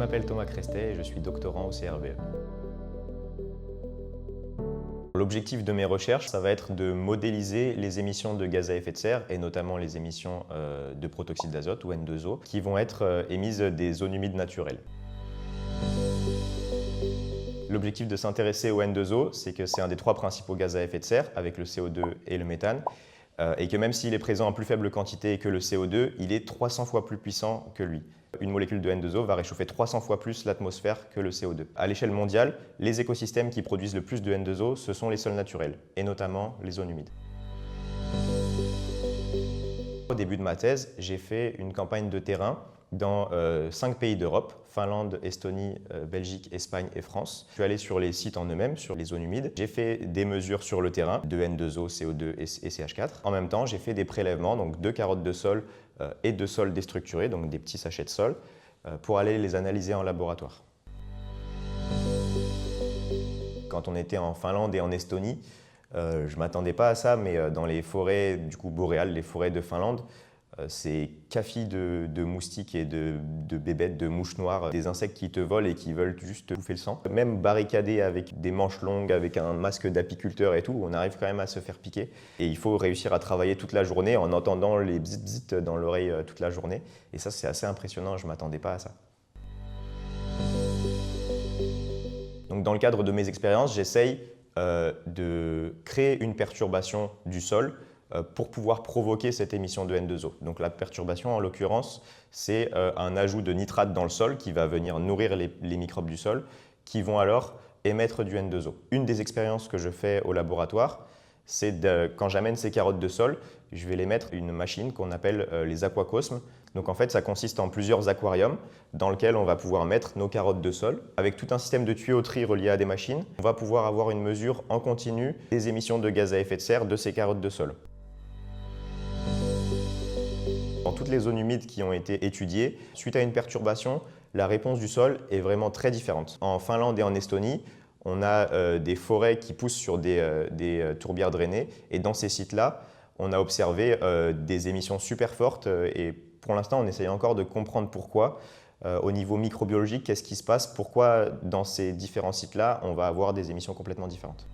m'appelle Thomas Crestet et je suis doctorant au CRBE. L'objectif de mes recherches, ça va être de modéliser les émissions de gaz à effet de serre et notamment les émissions de protoxyde d'azote ou N2O qui vont être émises des zones humides naturelles. L'objectif de s'intéresser au N2O, c'est que c'est un des trois principaux gaz à effet de serre avec le CO2 et le méthane et que même s'il est présent en plus faible quantité que le CO2, il est 300 fois plus puissant que lui. Une molécule de N2O va réchauffer 300 fois plus l'atmosphère que le CO2. À l'échelle mondiale, les écosystèmes qui produisent le plus de N2O, ce sont les sols naturels, et notamment les zones humides. Au début de ma thèse, j'ai fait une campagne de terrain dans 5 pays d'Europe, Finlande, Estonie, Belgique, Espagne et France. Je suis allé sur les sites en eux-mêmes, sur les zones humides. J'ai fait des mesures sur le terrain de N2O, CO2 et CH4. En même temps, j'ai fait des prélèvements, donc de carottes de sol et de sol déstructurés, donc des petits sachets de sol, pour aller les analyser en laboratoire. Quand on était en Finlande et en Estonie, je ne m'attendais pas à ça, mais dans les forêts boréales, les forêts de Finlande, c'est cafis de moustiques et de bébêtes, de mouches noires, des insectes qui te volent et qui veulent juste te bouffer le sang. Même barricadé avec des manches longues, avec un masque d'apiculteur et tout, on arrive quand même à se faire piquer. Et il faut réussir à travailler toute la journée en entendant les bzit bzit dans l'oreille toute la journée. Et ça, c'est assez impressionnant, je ne m'attendais pas à ça. Donc, dans le cadre de mes expériences, j'essaye de créer une perturbation du sol pour pouvoir provoquer cette émission de N2O. Donc la perturbation, en l'occurrence, c'est un ajout de nitrate dans le sol qui va venir nourrir les microbes du sol qui vont alors émettre du N2O. Une des expériences que je fais au laboratoire, c'est quand j'amène ces carottes de sol, je vais les mettre une machine qu'on appelle les aquacosmes. Donc en fait, ça consiste en plusieurs aquariums dans lesquels on va pouvoir mettre nos carottes de sol. Avec tout un système de tuyauterie relié à des machines, on va pouvoir avoir une mesure en continu des émissions de gaz à effet de serre de ces carottes de sol. Dans toutes les zones humides qui ont été étudiées, suite à une perturbation, la réponse du sol est vraiment très différente. En Finlande et en Estonie, on a des forêts qui poussent sur des tourbières drainées et dans ces sites-là, on a observé des émissions super fortes et pour l'instant, on essaye encore de comprendre pourquoi. Au niveau microbiologique, qu'est-ce qui se passe? Pourquoi dans ces différents sites-là, on va avoir des émissions complètement différentes?